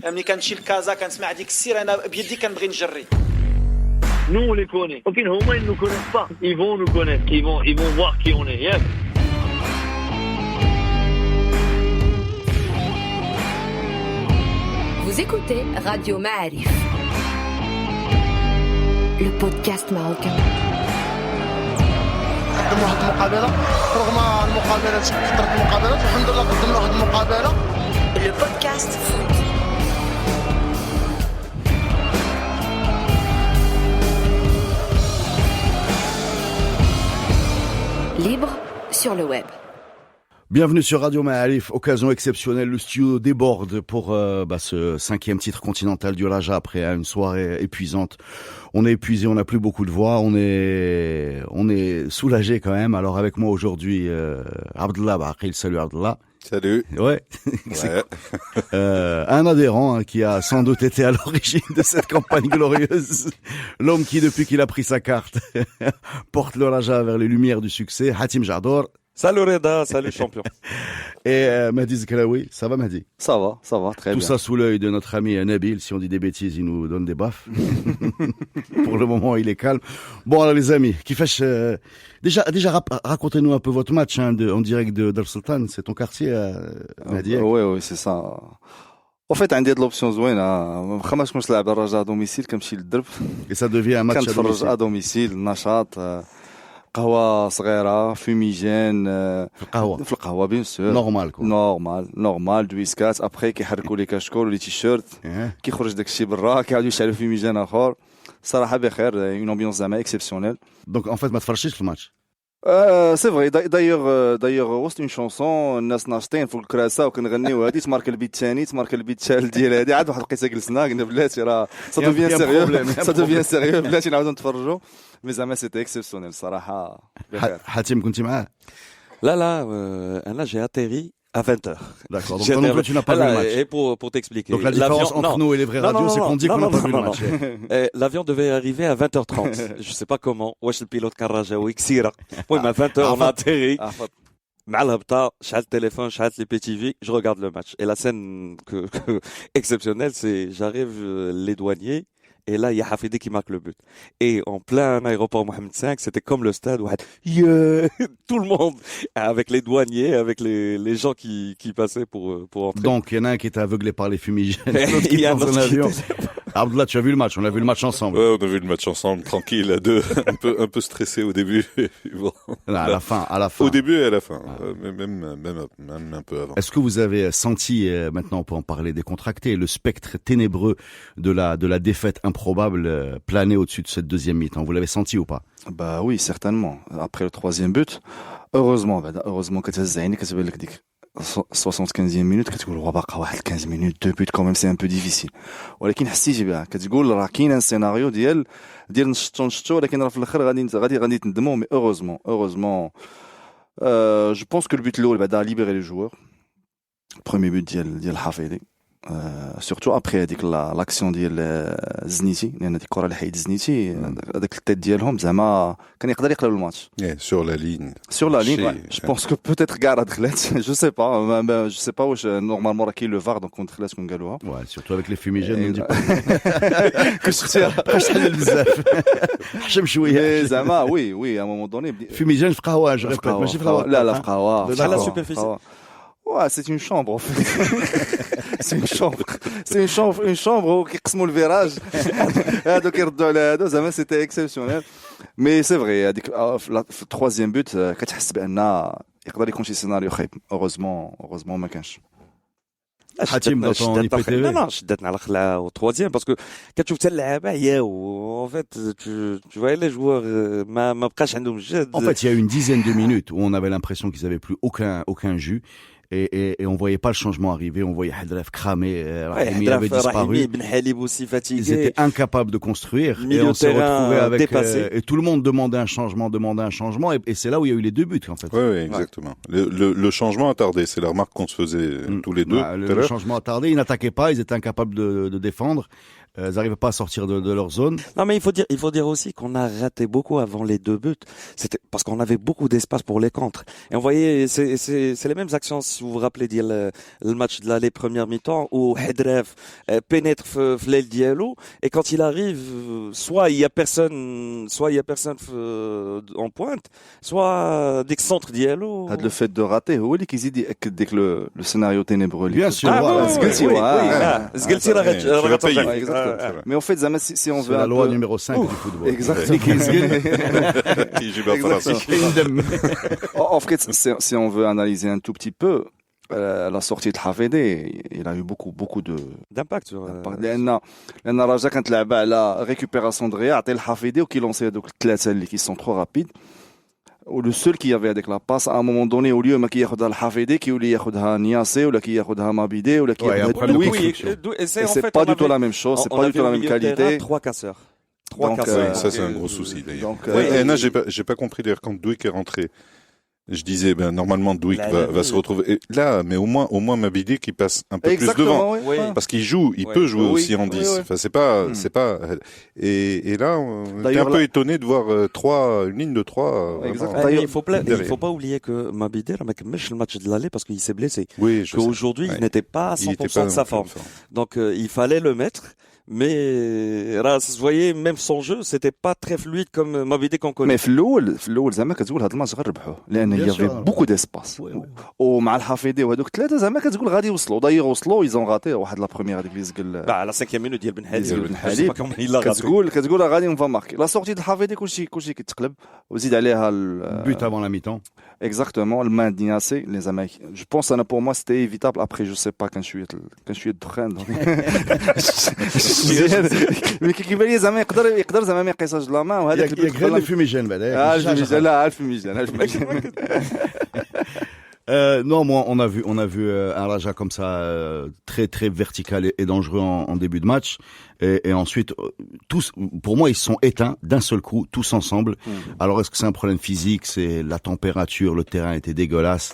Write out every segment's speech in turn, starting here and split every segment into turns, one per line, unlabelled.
ملي كنمشي لكازا كنسمع ديك السير انا بيدي كنبغي نجري.
Nous on les connaît. Ok, au moins ils nous connaissent pas. Ils vont nous connaître. Ils vont voir qui on est. Yeah.
Vous écoutez Radio Ma'arif, le podcast marocain.
قدموا واحد المقابله رغم المقابلات كثرت المقابلات والحمد لله قدمنا واحد المقابله.
Le podcast foot. Libre sur le web.
Bienvenue sur Radio Ma'arif, occasion exceptionnelle, le studio déborde pour ce 5e titre continental du Raja après une soirée épuisante. On est épuisé, on n'a plus beaucoup de voix, on est soulagé quand même. Alors avec moi aujourd'hui, Abdallah Baqil, salut Abdallah.
Salut.
Ouais. Un adhérent qui a sans doute été à l'origine de cette campagne glorieuse. L'homme qui, depuis qu'il a pris sa carte, porte le Raja vers les lumières du succès. Hatim Jador.
Salut Reda, salut champion.
Et Mahdi Zkraoui, ça va Mahdi?
Ça va, très bien.
Tout ça sous l'œil de notre ami Nabil. Si on dit des bêtises, il nous donne des baffes. Pour le moment, il est calme. Bon alors les amis, Kifesh, déjà racontez-nous un peu votre match en direct de Dar Sultan. C'est ton quartier, Mahdi?
Oui, c'est ça. En fait, عندي هاد l'option زوينة. ما خماش كنت نلعب الرجاء دوميسيل كنمشي للدرب.
Et ça devient un match
à domicile, نشاط. قهوة صغيرة فوميجين في القهوة بيان سور نورمال دويسكات ابخي كيحركوا لي كاشكول ولي تيشيرت كيخرج داكشي برا كيعاودوا يشعلوا فوميجين اخر صراحة بخير اون امبيونس زعما اكسبسيونيل
دونك ان فيت ما تفرجتيش في الماتش
سي فري دايوغ وسط اون شونسون الناس ناشطين فوق الكراسه وكنغنيو هادي تمارك البيت الثاني تمارك البيت الثالث ديال هادي عاد واحد القصه جلسنا قلنا بلاتي راه سا دوفيان سيريو بلاتي نعاودو نتفرجوا مي زعما سيتي اكسبسيونيل صراحه
حاتم كنتي معاه
Là, là j'ai atterri à 20h.
D'accord, donc tu n'as pas vu le match.
Et pour t'expliquer.
Donc la différence entre nous et les vraies radios, c'est qu'on dit qu'on n'a pas vu le match.
L'avion devait arriver à 20h30. Je sais pas comment. Wesh le pilote Karrajaoui Ksira. Oui, mais à 20h on a atterri. مع الهبطة شعلت التليفون شعلت لي بي تي في je regarde le match et la scène exceptionnelle c'est j'arrive les douaniers et là, il y a Hafidi qui marque le but. Et en plein aéroport Mohamed V, c'était comme le stade où tout le monde, avec les douaniers, avec les gens qui passaient pour entrer.
Donc, il y en a un qui était aveuglé par les fumigènes.
Il y a un autre qui était...
Abdallah, tu as vu le match? On a vu le match ensemble.
Ouais, on a vu le match ensemble, tranquille, à deux, un peu stressé au début. Bon.
Non, à la fin.
Au début et à la fin. Même un peu avant.
Est-ce que vous avez senti, maintenant on peut en parler, décontracté, le spectre ténébreux de la défaite improbable planer au-dessus de cette deuxième mi-temps? Vous l'avez senti ou pas?
Bah oui, certainement. Après le troisième but, heureusement كتهز كتبان لك ديك 75e minute كتقول باقا واحد 15 minutes 2 buts quand même c'est un peu difficile. ولكن حسيتي بها كتقول راه كاين ان سيناريو ديال نشطو ولكن راه في الاخر غادي تندموا مي heureusement je pense que le but الاول بعدا libérer les joueurs. Premier but ديال حفيظي. Surtout après هذيك لاكسيون ديال زنيتي لان هذيك الكره اللي حيد زنيتي هذاك التيت ديالهم زعما كان يقدر يقلب الماتش
sur la ligne
je pense que peut-être كاع دخلت je sais pas واش نورمالمون راه كاين لو فار دونك كنت دخلت كون قالوها
surtout avec les fumigènes كنت حلل بزاف حشم شويه
زعما وي à un moment donné
fumigène في قهوه جو ريبيت ماشي في قهوه
لا في قهوه
على la superficie.
Ouais, c'est une chambre en fait. c'est une chambre où كيقسموا الفيراج هادو كيردوا على هادو زعما سيتي اكسبسيونيل مي سي فري هذيك في التروازيام بوت كتحس بان يقدر يكون شي سيناريو خايب اوغوزمون ما كانش
حاتم
شدتنا على خلعه au troisième parce que كتشوف حتى اللعابه عياو en fait tu vois les joueurs ما بقاش عندهم الجهد.
En fait, il y a une dizaine de minutes où on avait l'impression qu'ils avaient plus aucun jus. Et on voyait pas le changement arriver, on voyait Hadraf cramé, Rahimi avait disparu. Ils étaient incapables de construire et on s'est retrouvé avec et tout le monde demandait un changement et c'est là où il y a eu les deux buts en fait.
Oui, exactement. Le changement a tardé, c'est la remarque qu'on se faisait tous les deux.
Le changement a tardé, ils n'attaquaient pas, ils étaient incapables de défendre. Ils n'arrivaient pas à sortir de leur zone.
Non, mais il faut dire aussi qu'on a raté beaucoup avant les 2 buts. C'était parce qu'on avait beaucoup d'espace pour les contres. Et on voyait, c'est les mêmes actions, si vous vous rappelez, le match de l'aller première mi-temps, où Hedref pénètre l'aile Diallo, et quand il arrive, soit il y a personne en pointe, soit dès que centre Diallo.
Le fait de rater, هو اللي كيزيد يأكد ديك le scénario ténébreux.
Bien sûr,
Mais en fait, si on
c'est
veut
la loi numéro 5 du football.
Exactement. En fait, si on veut analyser un tout petit peu, la sortie de Hafidi, il a eu beaucoup
d'impact sur
لأن رجاء كانت لعبة على récupération de Réa, عطي الحفيدي وكي لونسي هذوك الثلاثة اللي qui sont trop rapides. Ou le seul qui avait avec la passe, à un moment donné, au lieu qui ياخذها الحفيدي, qui ياخذها Niasse, ou qui ياخذها Mabide, ou qui ياخذها Douy. Et c'est pas du tout la même chose, c'est pas du tout la même qualité.
3 casseurs.
Oui, ça c'est un gros souci d'ailleurs. J'ai pas compris d'ailleurs quand Douy est rentré. Je disais, normalement, Douik va se retrouver là, mais au moins Mabidi qui passe un peu plus devant.
Oui.
Parce qu'il peut jouer aussi en 10. Enfin, c'est pas, et là, on est un peu étonné de voir une ligne de 3.
Il faut pas oublier que Mabidi, il a le match de l'aller parce qu'il s'est blessé.
Oui,
qu'aujourd'hui, il n'était pas à 100% de sa forme. Donc, il fallait le mettre. Mais vous voyez, même son jeu, c'était pas très fluide comme Mabidi qu'on connaît.
Mais في الأول زعما كتقول هذا الماتش غنربحوه لأن il y avait beaucoup d'espace. ومع الحفيدي وهذوك الثلاثة زعما كتقول غادي يوصلوا. D'ailleurs وصلوا, ils ont raté واحد لا بروميير هذيك اللي زقل.
À la 5e minute ديال بن حليب.
كتقول غادي on va marquer. La sortie de الحفيدي كلشي كيتقلب وزيد عليها
but avant la mi-temps.
Exactement, le main d'Ignace, les Américains. Je pense que pour moi c'était évitable. Après, je sais pas quand je suis de train. Mais qui va les Américains يقدر زعما ما يقيسش لا مان وهذاك
غير الفumigène بعدا.
الفumigène.
Non, moi, on a vu un Raja comme ça, très très vertical et dangereux en début de match, et ensuite tous, pour moi, ils sont éteints d'un seul coup, tous ensemble. Alors, est-ce que c'est un problème physique? C'est la température, le terrain était dégueulasse.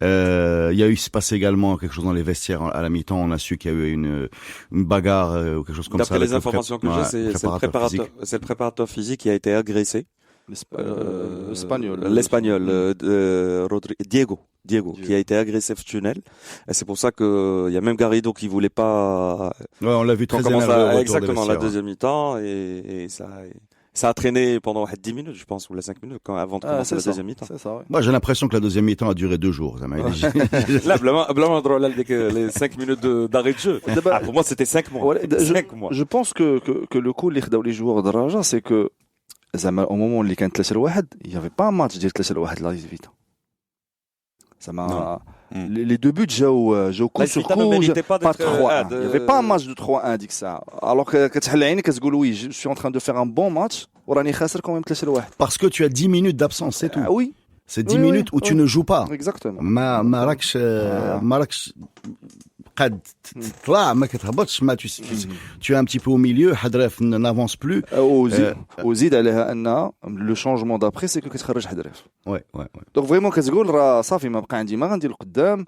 Il y a eu, se passe également quelque chose dans les vestiaires à la mi-temps. On a su qu'il y a eu une bagarre ou quelque chose comme ça.
D'après les informations que j'ai, c'est le préparateur physique qui a été agressé. L'espagnol, Diego, qui a été agressé au tunnel. Et c'est pour ça que il y a même Garrido qui voulait pas.
Ouais, on l'a vu très énervé.
Exactement, la deuxième mi-temps, et ça a traîné pendant 10 minutes, je pense, ou les 5 minutes, avant de commencer la deuxième mi-temps.
C'est ça, ouais.
Moi, j'ai l'impression que la deuxième mi-temps a duré 2 jours. Ça m'a
Là, les 5 minutes d'arrêt de jeu. Pour moi, c'était 5 mois.
Je pense que le coup, les joueurs de Raja, c'est que, au moment où il y avait 3-1, il n'y avait pas un match de 3-1 là, vite. Ça m'a. Les 2 buts, j'ai coup sur coup, pas 3-1. Il n'y avait pas un match de 3-1, dit que ça. Alors que oui, je suis en train de faire un bon match, quand même 3-1.
Parce que tu as 10 minutes d'absence, c'est tout.
Oui.
C'est 10 minutes où tu ne joues pas.
Exactement.
Maraksh, tu es un petit peu au milieu, Hadref n'avance plus.
وزيد عليها أن le changement d'après c'est que كتخرج حدرف.
Ouais.
Donc vraiment كتقول راه صافي ما بقى عندي ما غندير القدام.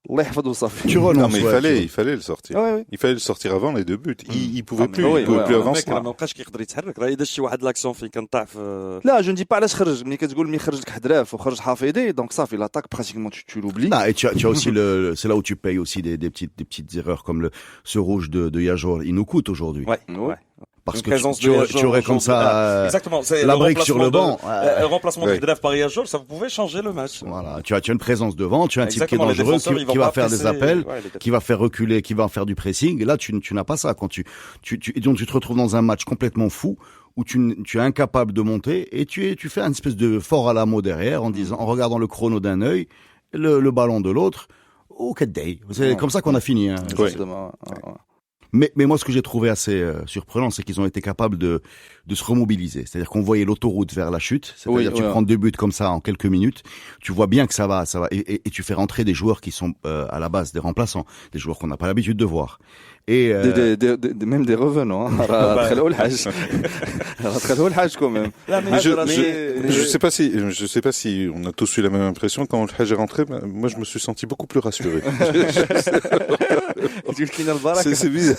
الله يحفظه صافي.
Tu renonces.
Non mais il fallait le sortir. Il fallait le sortir avant les 2 buts. Il pouvait plus avancer.
ما بقاش كيقدر يتحرك. راه إذا شي واحد لاكسيون فين كنطاح في.
لا je ne dis pas علاش خرج ملي كتقول ملي خرج لك حدراف وخرج حفيدي donc صافي l'attaque pratiquement tu l'oublies.
Et tu as aussi c'est là où tu payes aussi des petites erreurs comme ce rouge de Yajor, il nous coûte aujourd'hui.
Ouais.
Parce que tu aurais comme ça la brique sur le banc.
Le remplacement de Dref par Yajol, ça pouvait changer le match.
Voilà, tu as une présence devant, tu as un type qui est dangereux, qui va faire des appels, qui va faire reculer, qui va faire du pressing. Et là, tu n'as pas ça. Quand donc tu te retrouves dans un match complètement fou où tu es incapable de monter et tu fais une espèce de fort à la mot derrière en regardant le chrono d'un œil, le ballon de l'autre. Oh, quel day. C'est comme ça qu'on a fini. Hein. Mais moi, ce que j'ai trouvé assez surprenant, c'est qu'ils ont été capables de se remobiliser. C'est-à-dire qu'on voyait l'autoroute vers la chute. C'est-à-dire tu prends 2 buts comme ça en quelques minutes. Tu vois bien que ça va. Et tu fais rentrer des joueurs qui sont à la base des remplaçants, des joueurs qu'on n'a pas l'habitude de voir. Et
même des revenants. Quand même.
Je sais pas si on a tous eu la même impression quand le Hajj est rentré. Moi, je me suis senti beaucoup plus rassuré. C'est bizarre.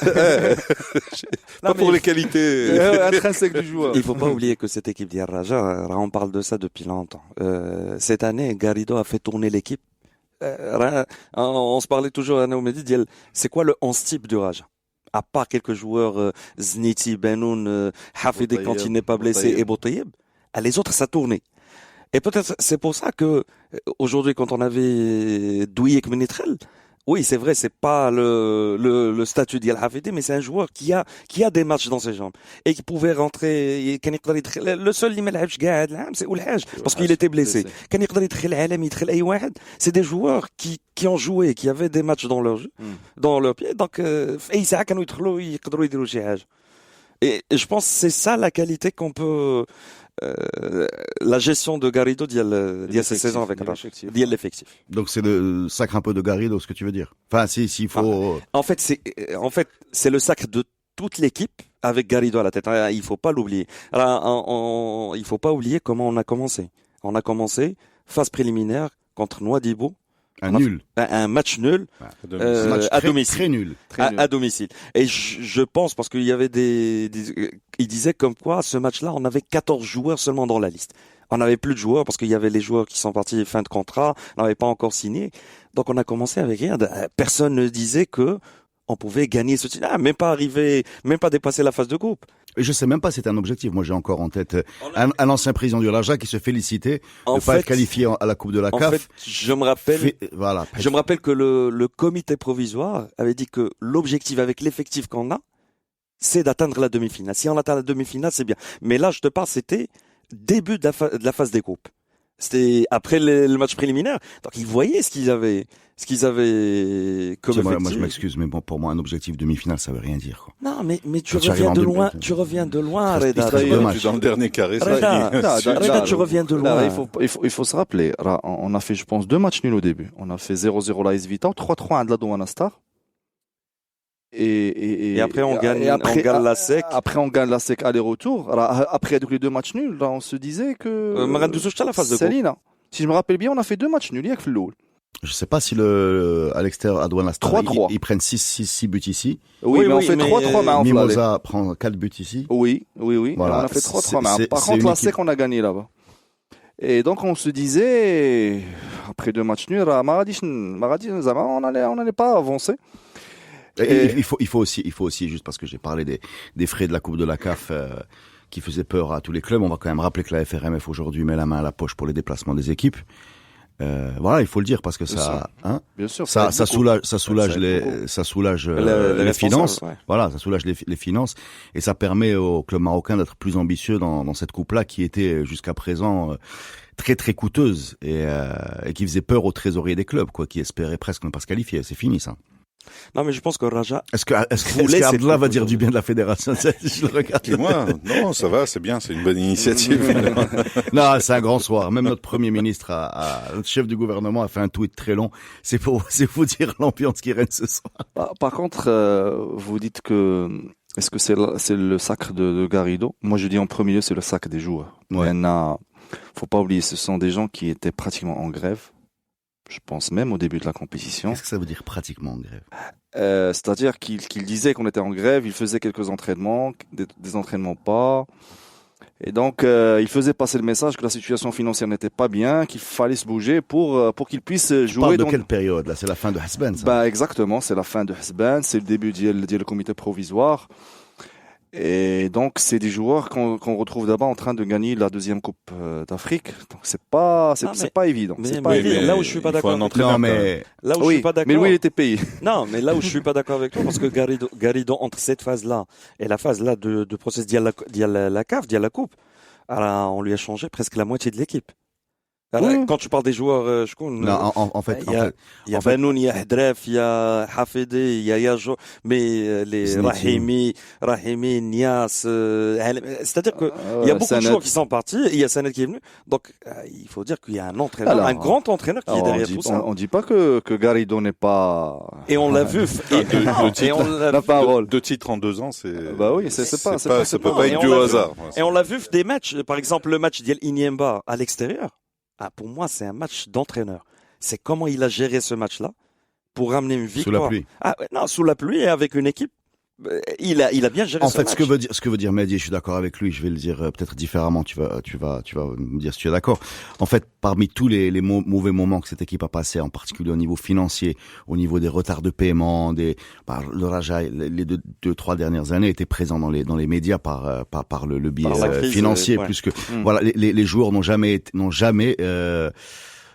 Pas pour les qualités
intrinsèques du joueur.
Il faut pas oublier que cette équipe d'Al Raja, on parle de ça depuis longtemps. Cette année, Garrido a fait tourner l'équipe. On se parlait toujours à Naoumedi, c'est quoi le 11 type du Raja? À part quelques joueurs, Zniti, Benoun, Hafidi quand il n'est pas blessé et Boutayeb, les autres ça tournait. Et peut-être c'est pour ça que aujourd'hui quand on avait Douilek Menitrel, oui c'est vrai c'est pas le statut d'Al Hafidi mais c'est un joueur qui a des matchs dans ses jambes et qui pouvait rentrer le seul اللي ما لعبش قاعد العام c'est Oulhaj parce qu'il était blessé. كان يقدر يدخل العالم يدخل اي واحد, c'est des joueurs qui ont joué, qui avaient des matchs dans leur jeu, dans leur pied, donc في اي ساعه كانوا يدخلوا يقدروا يديروا شي حاجه. Et je pense que c'est ça la qualité qu'on peut la gestion de Garrido d'il y a cette saison avec l'effectif.
Donc c'est le sacre un peu de Garrido, ce que tu veux dire. Enfin, s'il faut.
En fait, c'est le sacre de toute l'équipe avec Garrido à la tête. Il faut pas l'oublier. Alors, il faut pas oublier comment on a commencé. On a commencé phase préliminaire contre Nouadhibou. Un match nul à domicile.
Très nul.
À domicile. Et je pense, parce qu'il y avait il disait comme quoi, ce match-là, on avait 14 joueurs seulement dans la liste. On n'avait plus de joueurs parce qu'il y avait les joueurs qui sont partis fin de contrat, n'avaient pas encore signé. Donc on a commencé avec rien. Personne ne disait que on pouvait gagner ce titre. Même pas arriver, même pas dépasser la phase de groupe.
Et je sais même pas si c'est un objectif. Moi, j'ai encore en tête un ancien président du Raja qui se félicitait de ne pas être qualifié à la Coupe de la CAF.
En fait, je me rappelle que le comité provisoire avait dit que l'objectif avec l'effectif qu'on a, c'est d'atteindre la demi-finale. Si on atteint la demi-finale, c'est bien. Mais là, je te parle, c'était début de la phase des groupes. C'était après le match préliminaire. Donc, ils voyaient ce qu'ils avaient comme effectif.
Moi, je m'excuse, mais bon, pour moi, un objectif demi-finale, ça veut rien dire, quoi.
Non, mais tu reviens de loin, Reda.
Dans le dernier carré,
Reda, tu reviens de loin.
Il faut se rappeler, on a fait, je pense, 2 matchs nuls au début. On a fait 0-0 l'AS Vita, 3-3 à de la Douane Star. Et après, on gagne la SEC. Après, on gagne la SEC aller-retour. Après les 2 matchs nuls, là, on se disait que,
la phase de groupe.
Si je me rappelle bien, on a fait 2 matchs nuls, il y a que le
Je sais pas si à l'extérieur, à Douane Star, ils prennent 6 buts ici.
Oui, mais on fait 3-3,
Mimosa prend 4 buts ici.
Oui. Voilà. On a fait 3-3, par contre, la SEC, on a gagné là-bas. Et donc, on se disait, après 2 matchs nuls, on n'allait pas avancer.
Il faut aussi, juste parce que j'ai parlé des frais de la Coupe de la CAF qui faisaient peur à tous les clubs, on va quand même rappeler que la FRMF aujourd'hui met la main à la poche pour les déplacements des équipes. Voilà, il faut le dire parce que
bien sûr,
ça soulage les finances.
Ouais.
Voilà, ça soulage les finances et ça permet au club marocain d'être plus ambitieux dans cette coupe-là qui était jusqu'à présent très très coûteuse et qui faisait peur aux trésoriers des clubs, quoi, qui espéraient presque ne pas se qualifier. C'est fini ça.
Non, mais je pense que Raja.
Est-ce que Abdallah va dire du bien de la fédération? Je le regarde.
Et moi, non, ça va, c'est bien, c'est une bonne initiative.
Non, c'est un grand soir. Même notre premier ministre, notre chef du gouvernement a fait un tweet très long. C'est vous dire l'ambiance qui règne ce soir.
Par contre, vous dites que est-ce que c'est le sacre de Garrido? Moi, je dis en premier lieu, c'est le sacre des joueurs.
Ouais.
Faut pas oublier, ce sont des gens qui étaient pratiquement en grève. Je pense même au début de la compétition.
Qu'est-ce que ça veut dire pratiquement en grève?
C'est-à-dire qu'il disait qu'on était en grève, il faisait quelques entraînements, des entraînements pas. Et donc, il faisait passer le message que la situation financière n'était pas bien, qu'il fallait se bouger pour qu'il puisse jouer.
De quelle période là? C'est la fin de Hasban, ça?
Bah exactement, c'est la fin de Hasban, c'est le début du comité provisoire. Et donc, c'est des joueurs qu'on retrouve d'abord en train de gagner la 2e Coupe d'Afrique. Donc, c'est pas évident.
Mais là où je suis pas d'accord.
Je suis pas d'accord. Mais lui, il était payé.
Non, mais là où je suis pas d'accord avec toi, parce que Garrido, entre cette phase-là et la phase-là de process d'il y a la CAF, d'il y a la Coupe, alors, on lui a changé presque la moitié de l'équipe. Alors, quand tu parles des joueurs,
en fait,
il y a Benoun, il y a Hdref, il y a Hafidi, il y a Yajo, mais les Rahimi, Nias, c'est-à-dire que il y a beaucoup de joueurs qui sont partis, et il y a Sanet qui est venu. Donc, il faut dire qu'il y a un entraîneur, un grand entraîneur qui est derrière tout ça.
On dit pas que Garrido n'est pas.
Et on l'a vu.
Deux titres en 2 ans, c'est.
Bah oui, ça
peut pas être du hasard.
Et on l'a vu des matchs, par exemple le match d'El Inyemba à l'extérieur. Pour moi, c'est un match d'entraîneur. C'est comment il a géré ce match-là. pour ramener une victoire.
Sous la pluie.
Ah, non, sous la pluie et avec une équipe. Il a bien géré
en
ce
fait,
match.
ce que veut dire Mehdi, je suis d'accord avec lui, je vais le dire peut-être différemment, tu vas me dire si tu es d'accord. En fait, parmi tous les mauvais moments que cette équipe a passé, en particulier au niveau financier, au niveau des retards de paiement, le Raja, les deux, 3 dernières années étaient présents dans les médias par le biais financier, plus que, voilà, les joueurs n'ont jamais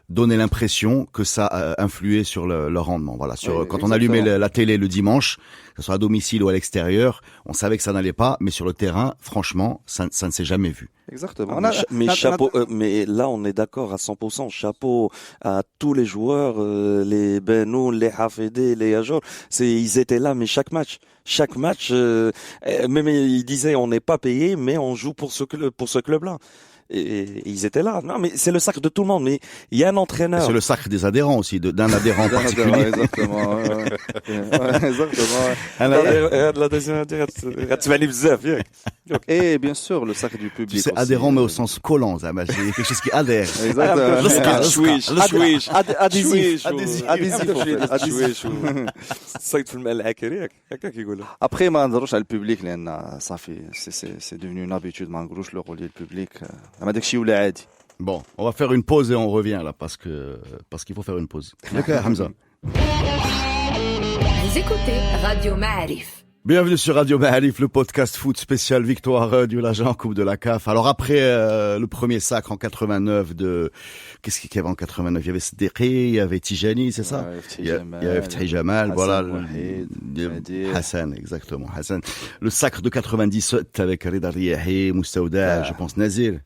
donné l'impression que ça a influé sur leur rendement. Voilà, quand on allumait la télé le dimanche, que ce soit à domicile ou à l'extérieur, on savait que ça n'allait pas, mais sur le terrain, franchement, ça ne s'est jamais vu.
Exactement. Mais là, on est d'accord à 100%. Chapeau à tous les joueurs, les Benoun, les Hafedé, les Ajor. Ils étaient là, mais chaque match, même ils disaient, on n'est pas payé, mais on joue pour ce club-là. Et ils étaient là. Non, mais c'est le sacre de tout le monde. Mais il y a un entraîneur.
C'est le sacre des adhérents aussi, d'un adhérent particulier.
Exactement.
La deuxième
et bien sûr, le sacre du public.
C'est adhérent, mais au sens collant, ça. C'est quelque chose qui adhère.
Après, ما نهضروش على البوبليك لأن صافي c'est devenu une habitude ما نقولوش le rôle du public.
Bon, on va faire une pause et on revient là parce qu'il faut faire une pause. D'accord, Hamza.
Vous écoutez Radio Ma'arif.
Bienvenue sur Radio Ma'arif, le podcast foot spécial victoire du Raja en Coupe de la CAF. Alors après le premier sacre en 89 qu'est-ce qu'il y avait en 89? Il y avait Sdeki, il y avait Tijani, c'est ça? Il y avait Fthi Jamal, voilà. Hassan, exactement, Hassan. Le sacre de 97 avec Rida Riahi, Moustawda, je pense Nazir,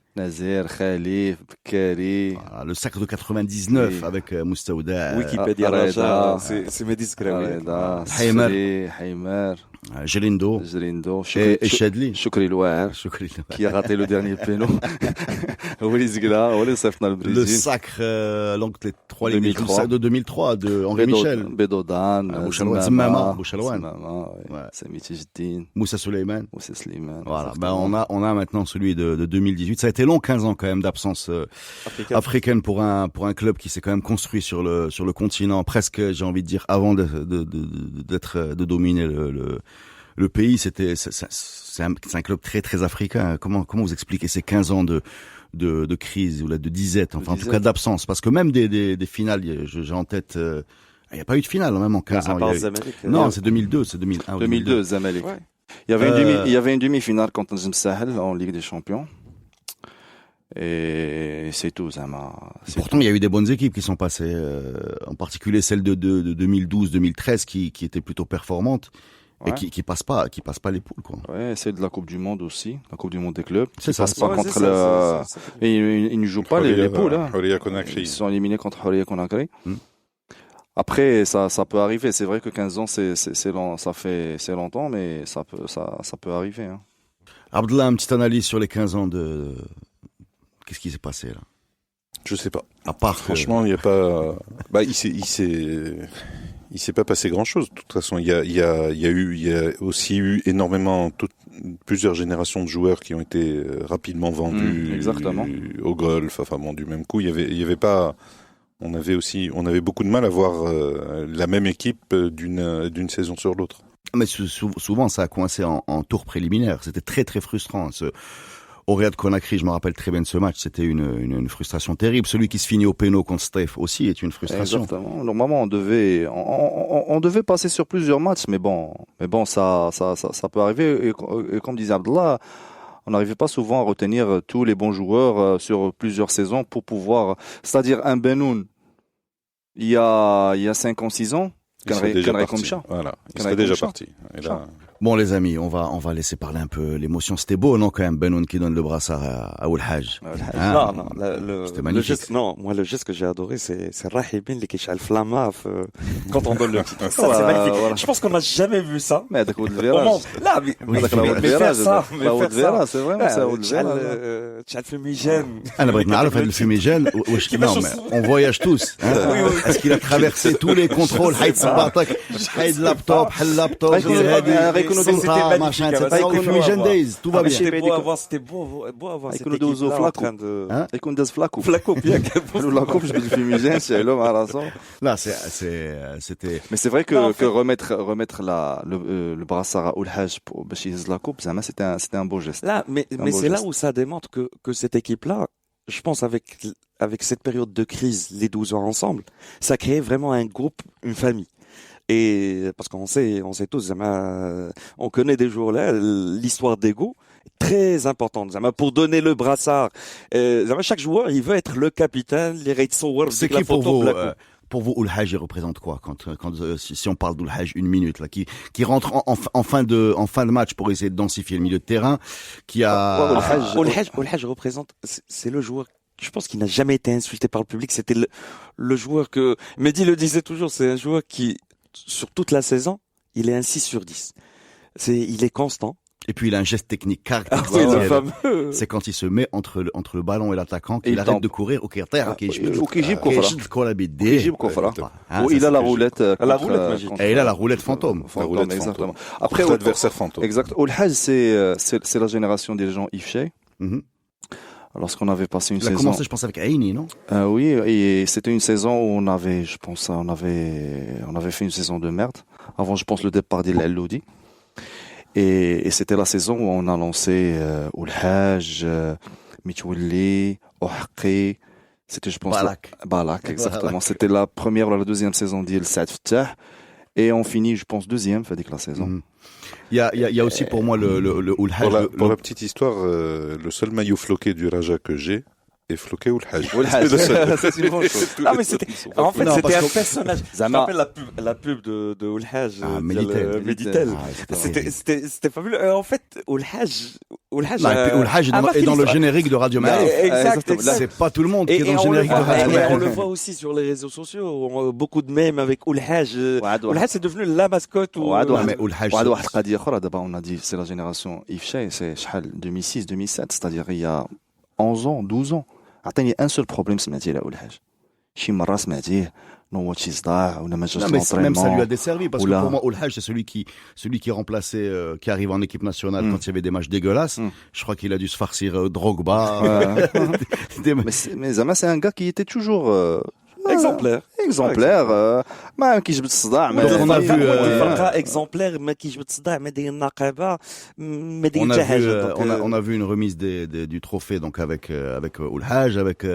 Khalif, Bekari.
Voilà, le sacre de 99 avec Moustawda.
Wikipédia Raja, c'est mes discrets.
Haïmer. Jerindo et Chadli.
Choukri Louar, qui a raté le dernier péno. Le
sacre, donc les 3 de 2003 de Henri Michel.
Bedodan,
Bouchalouane,
Sami Tijdin,
Moussa Suleiman.
Voilà.
On a maintenant celui de 2018. Ça a été long, 15 ans quand même d'absence africaine pour un club qui s'est quand même construit sur le continent, presque, j'ai envie de dire, avant de dominer le pays. C'est un club très très africain. Comment vous expliquez ces 15 ans de crise ou de disette, enfin en tout cas d'absence, parce que même des finales, j'ai en tête, il n'y a pas eu de finale même en 15 ans. Non, c'est 2002, c'est 2001.
2002, Zamalek. Ouais. Il y avait une demi-finale contre Nazm Sahel en Ligue des Champions. Et c'est tout, Zama.
Pourtant, il y a eu des bonnes équipes qui sont passées, en particulier celle de 2012-2013 qui était plutôt performante. Et qui passe pas les poules, quoi.
Ouais, c'est de la Coupe du Monde aussi, la Coupe du Monde des clubs.
C'est ça.
Passe pas contre ils ne jouent pas les poules, hein. Ils sont éliminés contre Horia Conakry. Après, ça peut arriver. C'est vrai que 15 ans, c'est longtemps, mais ça peut arriver, hein.
Abdallah, une petite analyse sur les 15 ans qu'est-ce qui s'est passé, là?
Je sais pas.
À part
franchement, il y a pas, il s'est pas passé grand-chose. De toute façon, il y a aussi eu énormément, plusieurs générations de joueurs qui ont été rapidement vendus au golf. Enfin bon, du même coup, il y avait pas. On avait beaucoup de mal à voir la même équipe d'une saison sur l'autre.
Mais souvent, ça a coincé en tour préliminaire. C'était très très frustrant. Ouriad Conakry, je me rappelle très bien de ce match, c'était une frustration terrible. Celui qui se finit au péno contre Steph aussi est une frustration.
Exactement. Normalement, on devait passer sur plusieurs matchs, mais bon, ça peut arriver. Et comme disait Abdallah, on n'arrivait pas souvent à retenir tous les bons joueurs sur plusieurs saisons pour pouvoir, c'est-à-dire un Benoun, il y a 5 ans, 6 ans,
il serait déjà parti. Et là...
Bon les amis, on va laisser parler un peu l'émotion. C'était beau, non, quand même, Benoun qui donne le brassard à Oulhaj.
Non,
c'était magnifique.
Moi le geste que j'ai adoré, c'est Rahibin qui chale flamma quand on donne le titre. Ça, c'est magnifique. Voilà. Je pense qu'on n'a jamais vu ça.
Mais avec le virage.
Là, mais faire ça,
c'est vraiment ça.
Chale fumigène.
أنا بغيت نعرف هذا الفumigène. On voyage tous. Est-ce qu'il a traversé tous les contrôles? حيد صباطك، حيد لابتوب، حل لابتوب. Santa, machin, etc. Fusion Days, tout va bien.
C'était beau à voir cette
يكونوا دوزو
équipe-là en
فلاكو
train de...
يكون داز فلاكو
Flaco, bien.
ولا كوب جبد في ميزان سالو مع راسو.
Là, c'était.
Mais c'est vrai que,
Non, en fait-
que remettre le brassard à Oulhaj باش يهز la coupe, زعما c'était un beau geste.
Là, mais
Un beau
c'est là
geste.
où ça démontre que cette équipe-là, je pense avec cette période de crise, les 12 ans ensemble, ça crée vraiment un groupe, une famille. Et parce qu'on sait tous, Zama, on connaît des jours-là, l'histoire d'ego est très importante. Zama, pour donner le brassard, Zama, chaque joueur, il veut être le capitaine, les Reitsower,
C'est qui pour vous, Oulhaj, il représente quoi si on parle d'Oulhaj une minute là, qui rentre en fin de match pour essayer de densifier le milieu de terrain, qui a.
Oulhaj représente, c'est le joueur. Je pense qu'il n'a jamais été insulté par le public. C'était le joueur que Mehdi le disait toujours. C'est un joueur qui, sur toute la saison, il est un 6 sur 10. Il est constant.
Et puis il a un geste technique caractéristique.
Ah oui, le fameux.
C'est quand il se met entre le ballon et l'attaquant qu'il
il
arrête
tente.
de courir au Kerter,
وكيجيب كفرة. ويجيب كفرة.
Hein,
وإلى
ça,
la
c'est-
roulette.
La roulette magique.
Et il a la roulette fantôme.
La roulette
exactement.
fantôme.
Après,
Contre l'adversaire fantôme.
Exact. Oulhaj, c'est la génération des gens Ifshay.
Mhm.
Lorsqu'on avait passé une
Il a
saison.
commencé, je pense, avec Aini, non?
Oui, et c'était une saison où on avait fait une saison de merde. Avant, je pense, le départ d'Il Elloudi. Et c'était la saison où on a lancé Oulhaj, Mitwili, Ohaqi. C'était, je pense, Balak, exactement.
Balak.
C'était la première ou la deuxième saison d'Il Saad Fattah. Et on finit, je pense, deuxième, fait que la saison.
Mhm. Il y a aussi pour moi le Oulhaj.
Pour la petite histoire, le seul maillot floqué du Raja que j'ai est floqué Oulhaj.
Oulhaj.
C'est le seul.
C'est une bonne chose.
Ah, mais en fait,
Non,
c'était
parce
un
que-
personnage. Je me rappelle la pub de Oulhaj. Meditel. C'était fabuleux. En fait, Oulhaj.
Oulhaj est dans le générique de Radio Ma'arif.
Exact.
C'est pas tout le monde qui est dans le
on
générique de Radio
on
Ma'arif.
le voit aussi sur les réseaux sociaux. Beaucoup de mèmes avec Oulhaj. Oulhaj, c'est devenu la mascotte.
Mais Oulhaj,
وعاد واحد القضيه اخرى دابا on a dit c'est la génération Ifshay, c'est شحال 2006 2007, c'est-à-dire il y a 11 ans 12 ans. عطيني un seul problème سمعتيه على Oulhaj. شي مره سمعتيه نوض شي صداع ولا ما جاش
Non, mais même ça lui a
l'entraînement.
desservi parce que pour moi, Oulhaj, c'est celui qui remplaçait, qui arrive en équipe nationale quand il y avait des matchs dégueulasses. Je crois qu'il a dû se farcir Drogba.
Mais Zama, c'est un gars qui était toujours
exemplaire.
ما كيجبد الصداع ما
Donc, on a vu,
الفرقة exemplaire ما كيجبد الصداع ما داير النقابة ما داير حتى حاجة.
on a vu une remise du trophée donc avec Oulhaj, avec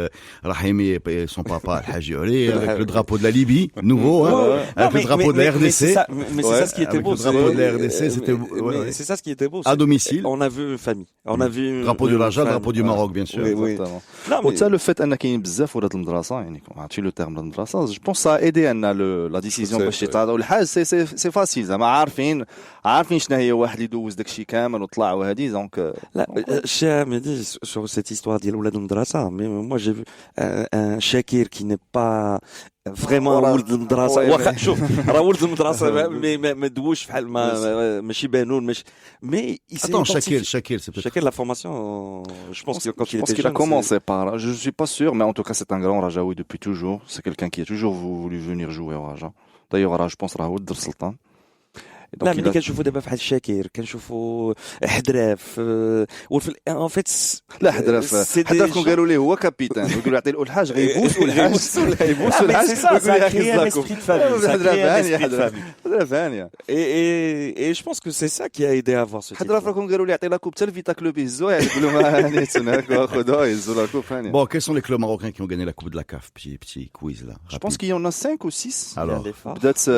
Rahimi et son papa Al-Haji Oli, avec le drapeau de la Libye, nouveau, avec le drapeau de la RDC.
Mais c'est ça ce qui était
avec
beau.
le drapeau de la RDC, c'était
C'est ça ce qui était beau.
à domicile.
On a vu une famille. On a vu
Drapeau du Raja, drapeau du Maroc, bien sûr.
Oui. Non, mais
وتا لو فات ان كاين بزاف ولاد المدرسه يعني عرفتي لو تيرم المدرسه جو بونس سا ايدي ان لا ديسيزيون باش يتعاطوا الحاج سي فاسيل زعما عارفين شنو هي واحد يدوز داكشي كامل وطلع وهذه دونك
Là, Chia me dit sur cette histoire d'Iloulad Mdrasa, mais moi j'ai vu un Shakir qui n'est pas vraiment Raoul Mdrasa. Raoul Mdrasa, mais Douche, ماشي بانون, mais il s'est
Attends,
identifié.
Shakir, c'est peut-être.
Shakir, la formation, je pense que quand il était
qu'il a
jeune,
commencé par là. Je suis pas sûr, mais en tout cas c'est un grand Rajaoui depuis toujours. C'est quelqu'un qui a toujours voulu venir jouer au Raja. D'ailleurs je pense Raoul Der Sultan.
لا ملي كنشوفوا دابا فحال شاكر كنشوفوا حدراف ان فيت
لا حدراف كون قالوا ليه هو كابيتان يقولوا يعطي الحاج غيبوس والحاج يبوس الحاج حدراف هانيه
et je pense que c'est ça qui a aidé à avoir ce
حدراف راكم قالوا لي يعطي لا كوب حتى الفيتا كلوب يهزوها يقولوا ما هانيت هناك واخذوها يهزوا لا كوب هانيه.
Bon, quels sont les clubs marocains qui ont gagné la Coupe de la CAF? Petit quiz là.
Je pense qu'il y en a 5 ou 6.
Alors,
بدات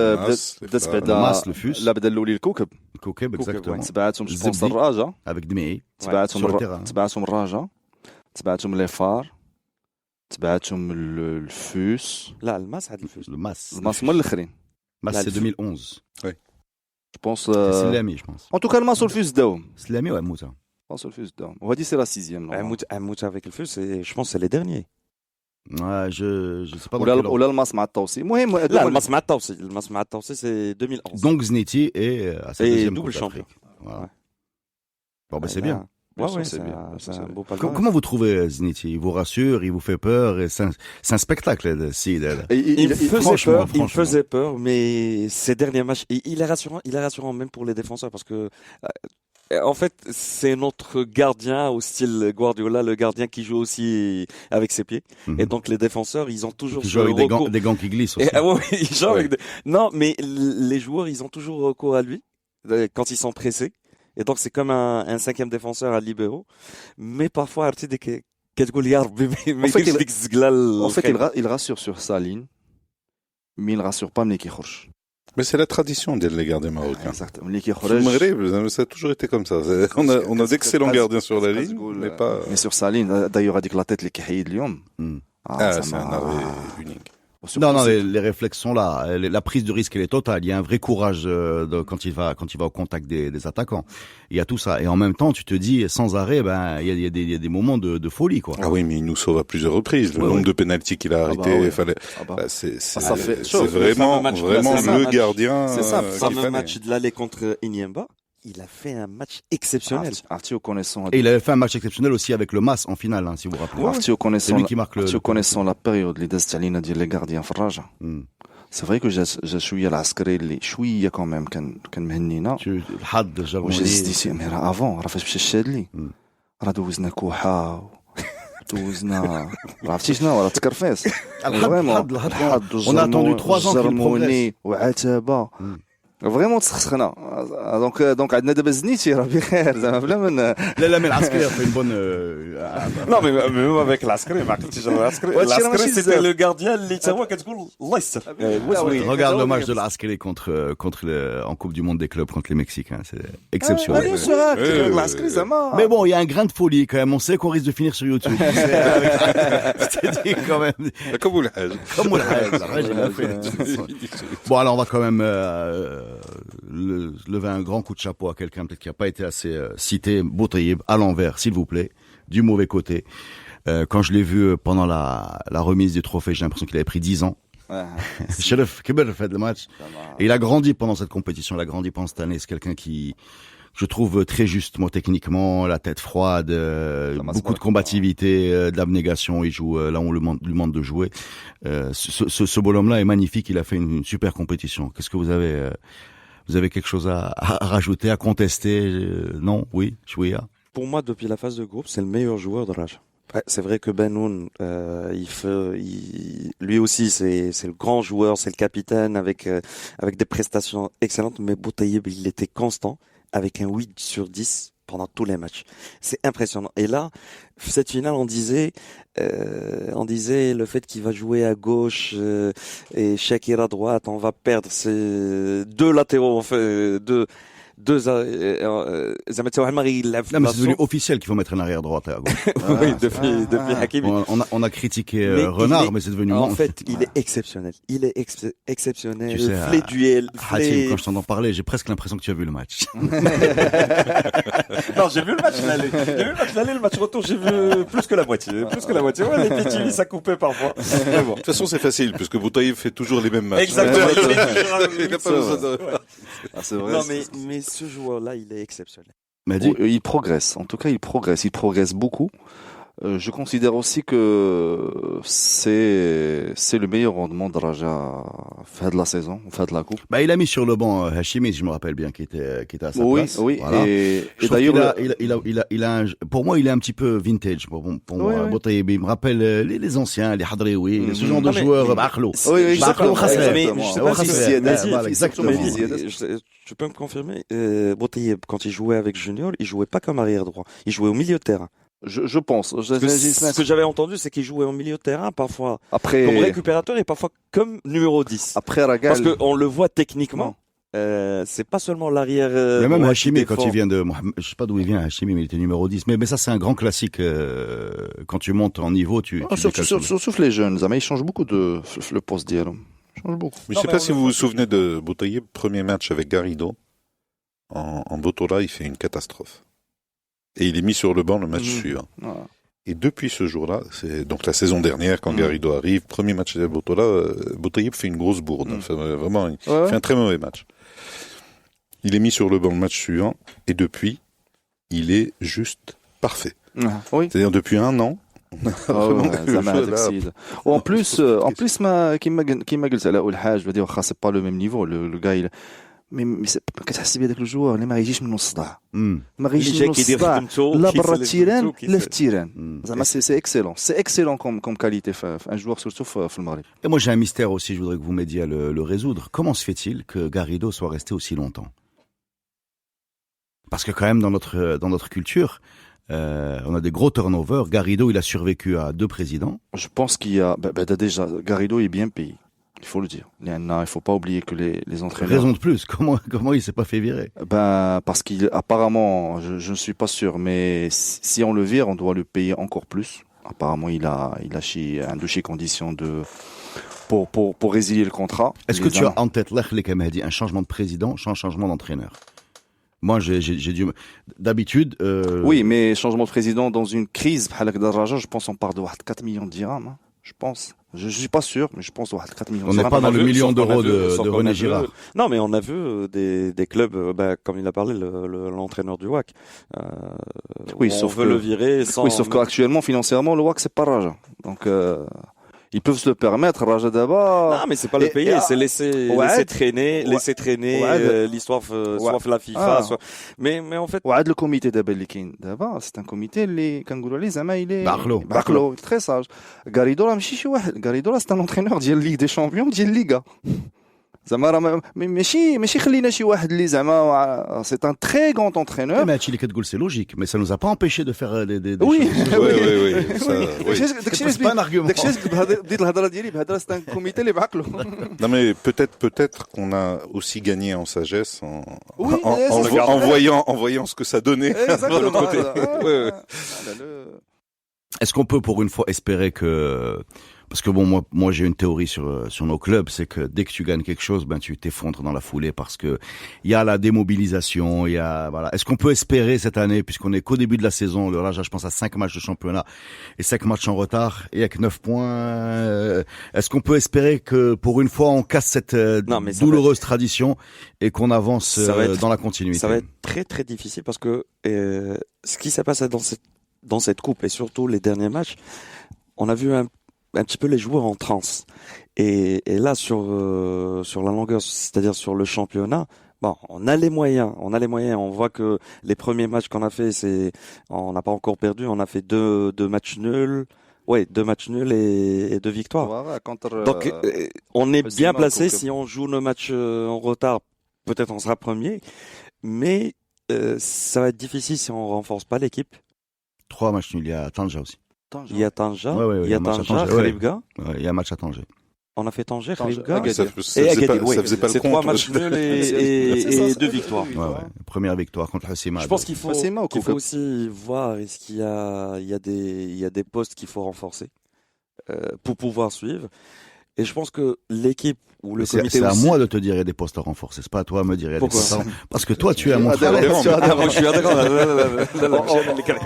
Mas, le FUS.
لا بدا الاولي الكوكب
Koukeb, exactement.
تبعتهم جو بونس
Zebdi.
الراجا
Avec Dmei.
تبعتهم الراجا تبعتهم لي فار تبعتهم الفوس
لا الماس عاد الفوس
Le Mas.
الماس هما الاخرين
Mas,
Là,
c'est
le
2011.
جو بونس
Slami, je pense.
ان توكا الماس والفوس داوم
Slami, ouais, Moussa.
الماس والفوس داوم وهذه سي لا 6
Amout avec le feu, je pense que c'est les derniers.
Ouais, je sais pas dans quel ordre.
ولا الماس مع الطوسي المهم
لا الماس مع الطوسي c'est 2011.
Donc Zneti est à sa
Et
deuxième
double
Coupe
champion.
d'Afrique. Voilà.
Ouais.
Bon, bah c'est bien.
Ouais,
sûr,
ouais,
c'est bien.
c'est un beau palmarès.
Comment vous trouvez Ziniti? Il vous rassure, il vous fait peur, et c'est un spectacle, Sid.
Il me
franchement.
faisait peur, mais ces derniers matchs, il est rassurant même pour les défenseurs parce que, en fait, c'est notre gardien au style Guardiola, le gardien qui joue aussi avec ses pieds. Et donc, les défenseurs, ils ont toujours
Qui joue avec des gants qui glissent aussi.
ils jouent avec Non, mais les joueurs, ils ont toujours recours à lui quand ils sont pressés. Et donc, c'est comme un cinquième défenseur à libéraux. Mais parfois, en fait,
il rassure sur sa ligne, mais il rassure pas Mliki Khorch.
Mais c'est la tradition des gardiens marocains.
Exactement. Mliki
Au
Khorch.
Maghreb, ça a toujours été comme ça. On a d'excellents gardiens sur la ligne, mais pas.
Mais sur sa ligne, d'ailleurs, avec la tête, les Kahid Lyon.
C'est un arrêt unique.
Non, les réflexes sont là. La prise de risque, elle est totale. Il y a un vrai courage quand il va au contact des attaquants. Il y a tout ça. Et en même temps, tu te dis, sans arrêt, il y a des moments de folie, quoi.
Ah oui, mais il nous sauve à plusieurs reprises. Le nombre de pénaltys qu'il a arrêté, c'est vraiment le gardien.
C'est ça. Le fameux match de l'aller contre Inyemba. Il a fait un match exceptionnel.
Et il avait fait un match exceptionnel aussi avec le Mas en finale, si vous vous rappelez. C'est lui qui marque le.
connaissant la période اللي دازت علينا ديال les gardiens في الرجاء. C'est vrai que جا شويه العسكري اللي شويه quand même كان مهنينا.
الحظ جرموني.
وجا مي راه افون راه فاش مشى الشادلي. راه دوزنا كوحه دوزنا عرفتي شنو راه تكرفيس.
الحظ. On a attendu 3 ans qu'il progresse.
وعتابه. فريمون تسخنا دونك عندنا دابا زنيتي راه بخير زعما بلا من
لا mais العسكري في une bonne
non mais même avec العسكري ما عقلتيش العسكري c'était le gardien اللي تا هو كتقول الله يستر.
Regarde le match de l'Ascari en Coupe du Monde des clubs contre les Mexicains, c'est exceptionnel. Mais bon, il y a un grain de folie quand même, on sait qu'on risque de finir sur YouTube. C'était dit quand même.
Comme
Bon, alors on va quand même lever un grand coup de chapeau à quelqu'un peut-être qui n'a pas été assez cité, Boutayeb, à l'envers, s'il vous plaît, du mauvais côté. Quand je l'ai vu pendant la remise des trophées, j'ai l'impression qu'il avait pris 10 ans. Sherif Kibir fait le match. Et il a grandi pendant cette compétition, il a grandi pendant cette année. C'est quelqu'un qui, je trouve, très juste, moi, techniquement, la tête froide, beaucoup de combativité, d'abnégation. Il joue là où on lui demande de jouer. Ce bonhomme-là est magnifique. Il a fait une super compétition. Qu'est-ce que vous avez quelque chose à rajouter, à contester? Non? Oui? Chouia?
Pour moi, depuis la phase de groupe, c'est le meilleur joueur de Raja. C'est vrai que Benoun, lui aussi, c'est le grand joueur, c'est le capitaine avec des prestations excellentes, mais Boutayeb, il était constant avec un 8 sur 10 pendant tous les matchs. C'est impressionnant. Et là, cette finale, on disait le fait qu'il va jouer à gauche et Shakir à droite, on va perdre ces deux latéraux, en fait, deux
Non, mais c'est devenu officiel qu'il faut mettre un arrière droite à gauche.
Oui, depuis Hakimi.
On a critiqué Renard, mais c'est devenu
en fait, il est exceptionnel. Il est exceptionnel.
Tu sais,
duel.
Hatim, quand je t'entends parler, j'ai presque l'impression que tu as vu le match.
Non, j'ai vu le match l'aller. Le match retour, j'ai vu plus que la moitié. Ouais, les petits, ça coupait parfois. Mais bon.
De toute façon, c'est facile, parce que Boutayeb fait toujours les mêmes matchs.
Exactement.
Il n'a pas besoin de...
c'est vrai.
Non, mais ce joueur-là, il est exceptionnel.
Il progresse. En tout cas, il progresse beaucoup. Je considère aussi que c'est le meilleur rendement de Raja fin de la saison, fin de la coupe.
Il a mis sur le banc Hachimi, je me rappelle bien, qui était à sa place.
Oui.
Voilà.
Et d'ailleurs,
il a pour moi, il est un petit peu vintage. Pour moi, Boutayeb, il me rappelle les anciens, les Hadrioui, ce genre de joueurs, Bakhlo.
Oui,
exactement. Tu peux me confirmer, Boutayeb, quand il jouait avec Junior, il jouait pas comme arrière droit. Il jouait au milieu de terrain.
Je pense.
Ce que j'avais entendu, c'est qu'il jouait au milieu de terrain, parfois comme récupérateur et parfois comme numéro 10.
Après Ragal.
Parce qu'on le voit techniquement. C'est pas seulement l'arrière.
Mais même Hachimi, quand il vient je sais pas d'où il vient, Hachimi, mais il était numéro 10. Mais ça, c'est un grand classique, quand tu montes en niveau,
sauf les jeunes, mais ils changent beaucoup le poste d'hier. Change beaucoup.
Mais je sais pas si vous vous souvenez de Boutayeb, premier match avec Garrido. En Botola, il fait une catastrophe. Et il est mis sur le banc le match suivant. Et depuis ce jour-là, c'est donc la saison dernière, quand Garrido arrive, premier match de Botola, Boutayeb fait une grosse bourde. Enfin, vraiment, il fait un très mauvais match. Il est mis sur le banc le match suivant, et depuis, il est juste parfait.
Oui.
C'est-à-dire depuis un an.
En plus كيما قلت علاء الحاج je veux dire c'est pas le même niveau le gars il mais كتحس بهذاك الجوار اللي ما غيجيش منه الصداع ما غيجيش منه الصداع لا برا التيران لا في التيران زعما سي اكسيلون كوم كاليتي في ان جوار سورتو في المغرب.
Et moi j'ai un mystère aussi, je voudrais que vous m'aidiez à le résoudre. Comment se fait-il que Garrido soit resté aussi longtemps? Parce que quand même dans notre culture, on a des gros turnovers. Garrido, il a survécu à 2 présidents.
Je pense qu'il y a déjà Garrido est bien payé. Il faut le dire. Il faut pas oublier que les entraîneurs.
Raison de plus. Comment il s'est pas fait virer?
Parce qu'il apparemment, je ne suis pas sûr, mais si on le vire, on doit le payer encore plus. Apparemment, il a un dossier condition pour résilier le contrat.
Est-ce que tu as en tête un changement de président, un changement d'entraîneur? Moi, j'ai dû. D'habitude.
Oui, mais changement de président dans une crise, je pense on part de 4 millions de dirhams. Hein, je pense. Je suis pas sûr, mais je pense 4 millions.
On n'est pas dans le million d'euros de René Girard.
Non, mais on a vu des clubs, comme il a parlé, l'entraîneur du WAC.
Oui,
sauf veut le virer sans.
Oui, sauf qu'actuellement, financièrement, le WAC c'est pas Raja. Donc. Ils peuvent se le permettre, Raja Daba.
Non, mais c'est pas le payer, c'est laisser traîner l'histoire, soit la FIFA, soit. Mais en fait.
وعاد le comité d'Aba اللي كاين دابا, c'est un comité اللي كنقولوا عليه زعما il est
بعقلو
très sage. Garrido راه ماشي شي واحد, Garrido راه c'est un entraîneur ديال Ligue des Champions ديال Liga. زعما راه ماشي خلينا شي واحد اللي زعما c'est un très grand entraîneur.
Mais هادشي اللي كتقول c'est logique, mais ça nous a pas empêché de faire des
oui
c'est pas un argument.
داكشي بديت الهضره ديالي بهضره c'est un comité اللي بعقلو.
Non mais peut-être qu'on a aussi gagné en sagesse en voyant ce que ça donnait de l'autre côté.
Est-ce qu'on peut pour une fois espérer que, parce que bon, moi j'ai une théorie sur nos clubs, c'est que dès que tu gagnes quelque chose, tu t'effondres dans la foulée parce que il y a la démobilisation, voilà. Est-ce qu'on peut espérer cette année, puisqu'on est qu'au début de la saison, le Raja, je pense à 5 matchs de championnat et 5 matchs en retard et avec 9 points, est-ce qu'on peut espérer que pour une fois on casse cette douloureuse tradition et qu'on avance dans la continuité?
Ça va être très très difficile parce que ce qui s'est passé dans cette coupe et surtout les derniers matchs, on a vu un petit peu les joueurs en transe. Et là sur la longueur, c'est-à-dire sur le championnat, bon, on a les moyens. On voit que les premiers matchs qu'on a fait, on n'a pas encore perdu, on a fait deux matchs nuls. Ouais, 2 matchs nuls et 2 victoires. Donc on est bien placé si on joue nos matchs en retard, peut-être on sera premier, mais ça va être difficile si on renforce pas l'équipe.
3 matchs nuls, il y a Tanja aussi.
Il y a Tanja,
il y a
Tanja, Khalibga.
Il y a un match à Tanger.
On a fait Tanger, Khalibga
et Agadir. Ça faisait pas le compte.
3 matchs nuls et 2 victoires.
Ouais. Première victoire contre Hassima.
Je pense qu'il faut aussi voir est-ce qu'il y a des postes qu'il faut renforcer pour pouvoir suivre. Et je pense que l'équipe ou le comité
c'est
aussi...
à moi de te dire il y a des postes à renforcer. C'est pas à toi de me dire il y a des postes à renforcer. Parce que toi, tu es à mon frère.
Je suis adhérent.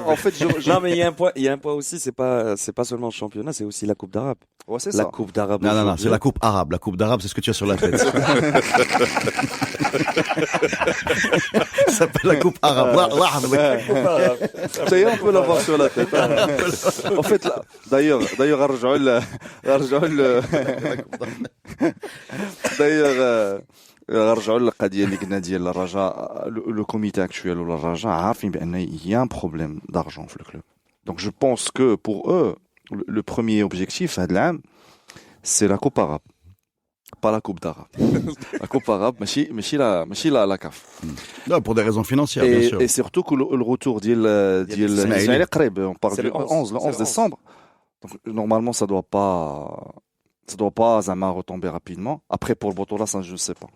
En fait, non, mais il y a un point aussi, c'est pas seulement le championnat, c'est aussi la Coupe d'Arabe.
Ouais, c'est
la Coupe d'Arabe.
Non, c'est la Coupe arabe. La Coupe d'Arabe, c'est ce que tu as sur la tête. Ça s'appelle la Coupe arabe.
Ça y est, on peut l'avoir sur la tête. En fait, d'ailleurs, نرجعوا للقضيه اللي قلنا ديال الرجاء لو كوميتي اكطويل ولا الرجاء عارفين بان il y a un problème d'argent في الكلوب. Donc je pense que pour eux le premier objectif هذا العام c'est la Coupe arabe, pas la Coupe d'Arabe. La Coupe arabe ماشي لا CAF.
Non, pour des raisons financières bien sûr.
Et surtout que le retour ديال الاسماعيلي قريب, on parle du 11 décembre. Donc normalement ça doit pas Zama retomber rapidement. Après pour le Botola, ça je ne sais pas.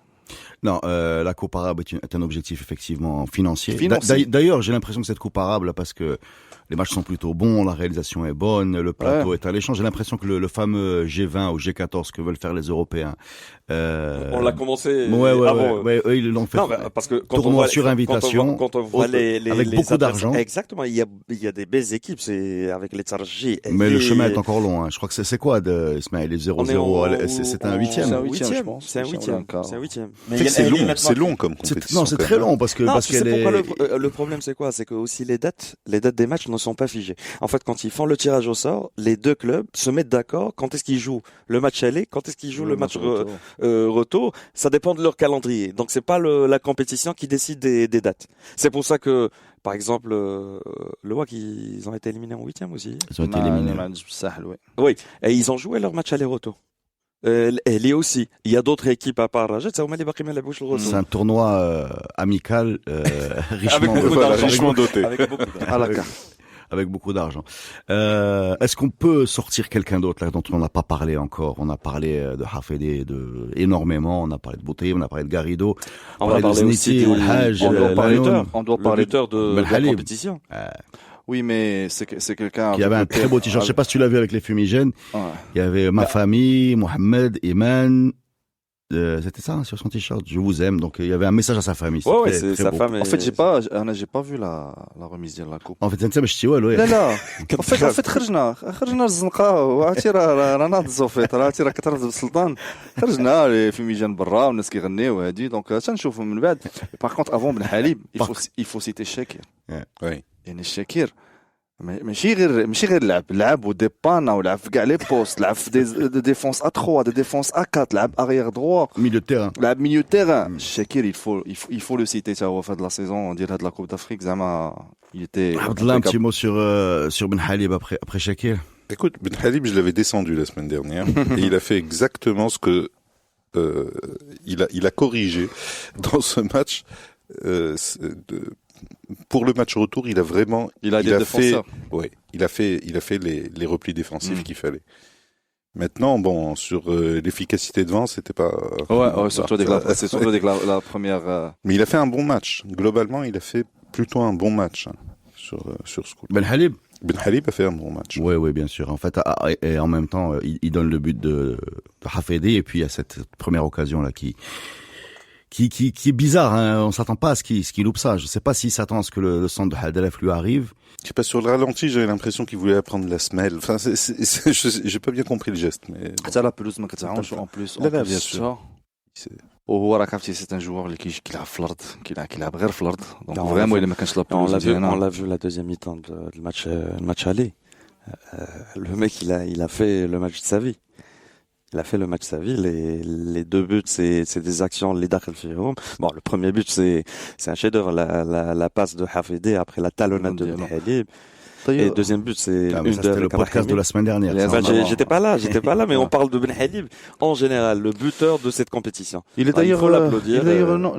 Non, la Coupe arabe est un objectif effectivement financier. D'ailleurs, j'ai l'impression que cette Coupe arabe, là, parce que les matchs sont plutôt bons, la réalisation est bonne, le plateau est alléchant. J'ai l'impression que le fameux G20 ou G14 que veulent faire les Européens.
On l'a commencé avant.
Ouais, eux, ils l'ont fait.
Non, parce que
tournoi sur invitation.
Quand on voit
avec beaucoup d'argent.
Exactement. Il y a des belles équipes. C'est avec les Tarji.
Mais le chemin est encore long, hein. Je crois que c'est quoi Ismaël, les 0-0? C'est un 8e.
C'est un 8e.
C'est long comme compétition.
Non, c'est très long parce que
non,
parce
tu sais
qu'elle
pourquoi
est.
le problème c'est quoi? C'est que aussi les dates des matchs ne sont pas figées. En fait, quand ils font le tirage au sort, les deux clubs se mettent d'accord quand est-ce qu'ils jouent le match aller, quand est-ce qu'ils jouent le match retour. Ça dépend de leur calendrier. Donc c'est pas la compétition qui décide des dates. C'est pour ça que par exemple le WAC ils ont été éliminés en 8e aussi.
Ils ont été éliminés.
Oui, et ils ont joué leur match aller-retour. Elle est aussi. Il y a d'autres équipes à part Raja.
C'est un tournoi amical
richement doté.
Avec beaucoup d'argent.
À la carte.
Avec beaucoup d'argent. Est-ce qu'on peut sortir quelqu'un d'autre là dont on n'a pas parlé encore? On a parlé de Hafedi énormément. On a parlé de Boutei, on a parlé de Garrido.
On va parler aussi
du Hajj.
On doit parler
buteur de la compétition.
Oui, mais c'est quelqu'un
qui avait un très beau t-shirt. Je sais pas si tu l'as vu avec les fumigènes. Il y avait ma famille, Mohamed, Iman. C'était ça sur son t-shirt. Je vous aime. Donc il y avait un message à sa famille.
Ouais, c'est sa femme.
En fait, j'ai pas vu la remise de la coupe.
En fait, انت باش تيوالو.
لا en fait خرجنا الزنقه وعرفتي راه ناض فيت راه كثرت بالسلطان خرجنا في ميجان برا والناس كيغنيو هادي دونك تنشوفوا من بعد. Par contre, avant Ben Halib, il faut citer Shakir.
Oui.
يعني الشاكير ماشي غير لعب وديبانا ولعب في كاع لي بوست لعب في دي ديفونس ا3 دي ديفونس ا4 لعب اريير دروا
milieu de terrain
لعب ميليو تيران الشاكير il faut le citer تا هو في هاد لا سيزون ديال هاد لا كوب دافريك زعما il était
un petit mot sur Ben Halib après Shakir.
Écoute, Ben Halib, je l'avais descendu la semaine dernière et il a fait exactement ce que il a corrigé dans ce match pour le match retour, il a fait les replis défensifs qu'il fallait. Maintenant, bon, sur l'efficacité devant, c'était pas.
Surtout avec la première.
Mais il a fait un bon match. Globalement, il a fait plutôt un bon match sur ce coup.
Ben Halib
a fait un bon match.
Oui, bien sûr. En fait, et en même temps, il donne le but de Hafedi et puis il y a cette première occasion là qui est bizarre, hein. On s'attend pas à ce qu'il loupe ça. Je sais pas s'il s'attend à ce que le centre de Hadalef lui arrive.
Je sais pas, sur le ralenti, j'avais l'impression qu'il voulait apprendre la semelle. Enfin, j'ai pas bien compris le geste, mais.
Ça, la pelouse, en plus.
Là, bien sûr.
وهو راك عرفتي سي ان جوور اللي كيلعب في الارض كيلعب غير في الارض دونك فريمون الا ما كانش لا بلوز
on l'a vu la deuxième mi-temps du match aller. Le mec il a fait le match de sa vie. Il a fait le match de sa vie. Les deux buts, c'est des actions, les dakhel fihom. Bon, le premier but, c'est un chef-d'œuvre, la passe de Hafidi après la talonnade de Ben Halib. Et le deuxième but, c'est
c'était le podcast de la semaine dernière.
J'étais pas là, mais on parle de Ben Halib en général, le buteur de cette compétition.
Il est d'ailleurs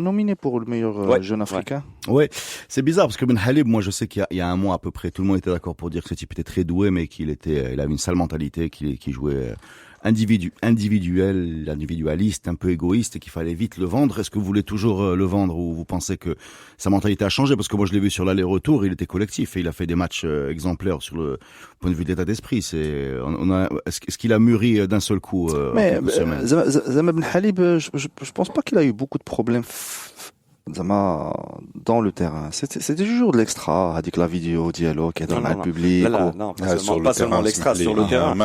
nominé pour le meilleur jeune africain.
Ouais, c'est bizarre parce que Ben Halib, moi je sais qu'il y a un mois à peu près, tout le monde était d'accord pour dire que ce type était très doué, mais il avait une sale mentalité, qu'il jouait individualiste, un peu égoïste et qu'il fallait vite le vendre. Est-ce que vous voulez toujours le vendre ou vous pensez que sa mentalité a changé? Parce que moi je l'ai vu sur l'aller-retour, il était collectif et il a fait des matchs exemplaires sur le point de vue de l'état d'esprit. Est-ce qu'il a muri d'un seul coup
mais Zama Ben Halib, je pense pas qu'il a eu beaucoup de problèmes dans le terrain. C'était toujours de l'extra, avec la vidéo, dialogue, dans le public.
Non, pas seulement l'extra, sur le terrain.
Il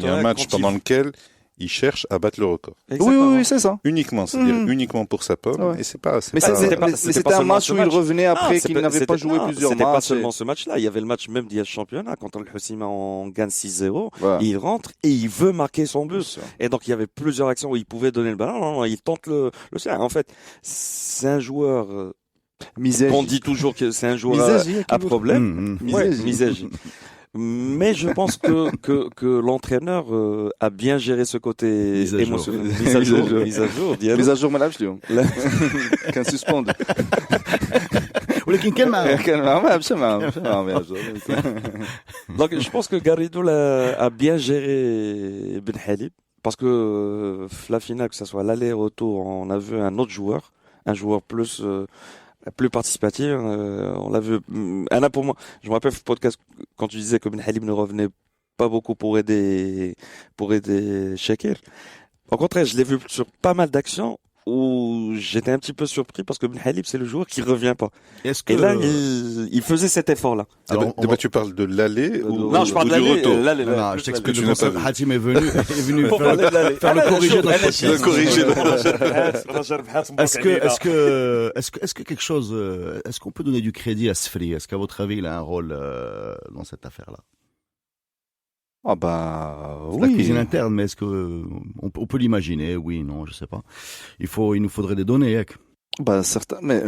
y a un match pendant lequel il cherche à battre le record.
Oui, c'est ça.
Uniquement, c'est-à-dire uniquement pour sa pomme. Ouais. Et
c'était un match où il revenait après qu'il n'avait pas joué plusieurs matchs.
C'était pas seulement ce match-là. Il y avait le match même d'hier championnat, quand le Hossima en gagne 6-0. Ouais. Il rentre et il veut marquer son but. Et donc, il y avait plusieurs actions où il pouvait donner le ballon. Non, il tente le sien. En fait, c'est un joueur, on dit toujours que c'est un joueur à problème. Misège. Mais je pense que l'entraîneur a bien géré ce côté émotionnel.
Mise à jour, madame, je dis. Qu'un suspend.
ولكن كان
معاه
Donc je pense que Garrido a bien géré Ben Halib parce que la finale, que ce soit l'aller-retour, on a vu un autre joueur, plus participatif, on l'a vu. Anna, pour moi, je me rappelle le podcast quand tu disais que Ben Halib ne revenait pas beaucoup pour aider Shakir. Au contraire, je l'ai vu sur pas mal d'actions où j'étais un petit peu surpris parce que Ben Halib, c'est le joueur qui revient pas.
Est-ce que
Et là, il faisait cet effort-là.
Alors,
tu parles de l'aller ou
non, je parle de
du
l'aller.
retour?
L'aller,
non, je t'explique.
Tu n'as pas vu.
Hatim est venu
Pour parler de l'aller.
faire le corrigé de
Le corrigé
Est-ce que quelque chose, est-ce qu'on peut donner du crédit à Sfri? Est-ce qu'à votre avis, il a un rôle dans cette affaire-là?
Ah bah
La
oui.
cuisine interne, mais est-ce que on peut l'imaginer? Oui, non, je sais pas. Il nous faudrait des données. Yak.
Bah certain, mais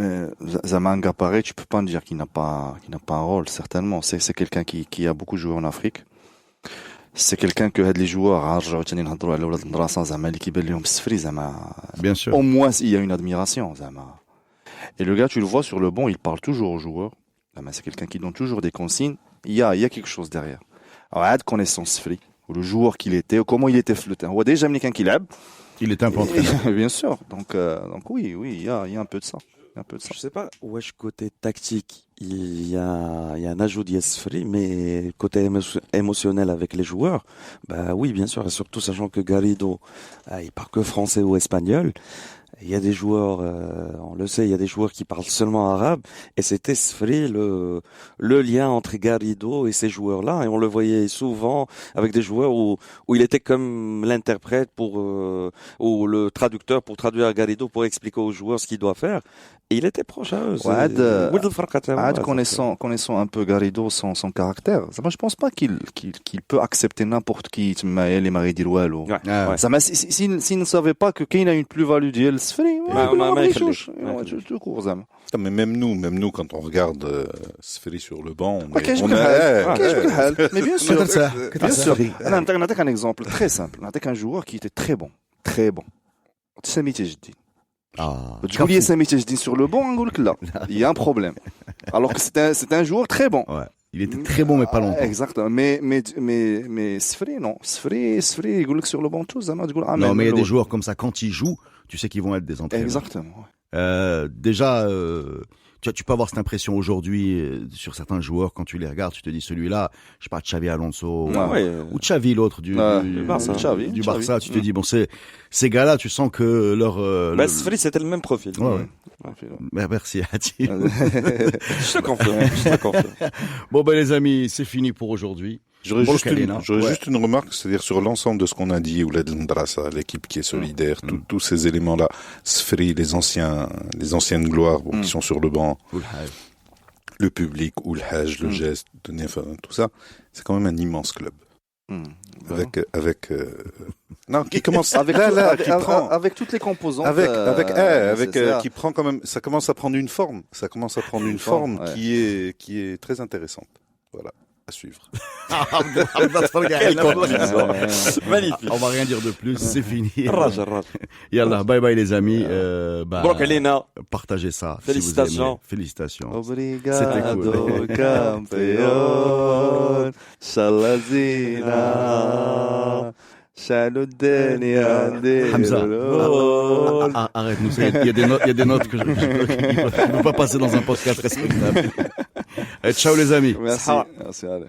Zamanga pareil, tu peux pas me dire qu'il n'a pas un rôle, certainement. C'est quelqu'un qui a beaucoup joué en Afrique. C'est quelqu'un que les joueurs
Bien sûr.
au moins il y a une admiration. Et le gars, tu le vois sur le banc, il parle toujours aux joueurs. C'est quelqu'un qui donne toujours des consignes. Il y a quelque chose derrière. Alors, connaissance free, ou le joueur qu'il était, ou comment il était flotté. On voit déjà quelqu'un qui l'aime.
Il est un peu entraîné.
Bien sûr. Donc oui, il y a un peu de ça.
Je sais pas, wesh, côté tactique, il y a un ajout d'Yesfri, mais côté émotionnel avec les joueurs, bah oui, bien sûr, et surtout sachant que Garrido, il parle que français ou espagnol. Il y a des joueurs, on le sait, il y a des joueurs qui parlent seulement arabe, et c'était Sfri le lien entre Garrido et ces joueurs-là, et on le voyait souvent avec des joueurs où il était comme l'interprète ou le traducteur pour traduire à Garrido pour expliquer aux joueurs ce qu'il doit faire. Et il était proche à eux.
Connaissant un peu Garrido, son caractère, je pense pas qu'il peut accepter n'importe qui, s'il ne savait pas que qu'il a une plus-value d'Yel Sfri,
mais même nous, quand on regarde Sfri sur le banc,
mais bien sûr. On a un exemple très simple. On a un joueur qui était très bon. Sami Tajdine. Tu dis Sami Tajdine sur le banc, on dit là, il y a un problème. Alors que c'est un joueur très bon.
Ouais. Il était très bon, mais pas longtemps.
Exactement. Mais Sfri, non. Sfri, il dit sur le banc tout ça.
Non, mais il y a des joueurs comme ça, quand ils jouent, tu sais qu'ils vont être des entraîneurs.
Exactement.
Déjà, tu peux avoir cette impression aujourd'hui sur certains joueurs, quand tu les regardes, tu te dis celui-là, je sais pas, Xavi Alonso ou Xavi, l'autre du Barça. Tu te dis, bon, ces gars-là, tu sens que leur...
Sfri, c'était le même profil.
Ouais. Merci, Hati.
Je te confirme.
Bon, les amis, c'est fini pour aujourd'hui.
J'aurais juste une remarque, c'est-à-dire sur l'ensemble de ce qu'on a dit, Ouled Ndrassa, l'équipe qui est solidaire, tous ces éléments-là, Sfri, les anciennes gloires qui sont sur le banc, le public, Oulhaj, le geste, tout ça, c'est quand même un immense club. Non, qui commence
avec toutes les composantes,
qui prend quand même, ça commence à prendre une forme, qui est très intéressante. Voilà. À suivre.
Magnifique.
On va rien dire de plus, c'est fini. Yallah, bye bye les amis. Partagez ça.
Félicitations.
Si félicitations.
Obrigado, campeón. Salazina.
Hamza, arrête-nous, il y a des notes que je ne peux pas passer dans un podcast respectable. Ciao les amis.
Merci. Allez.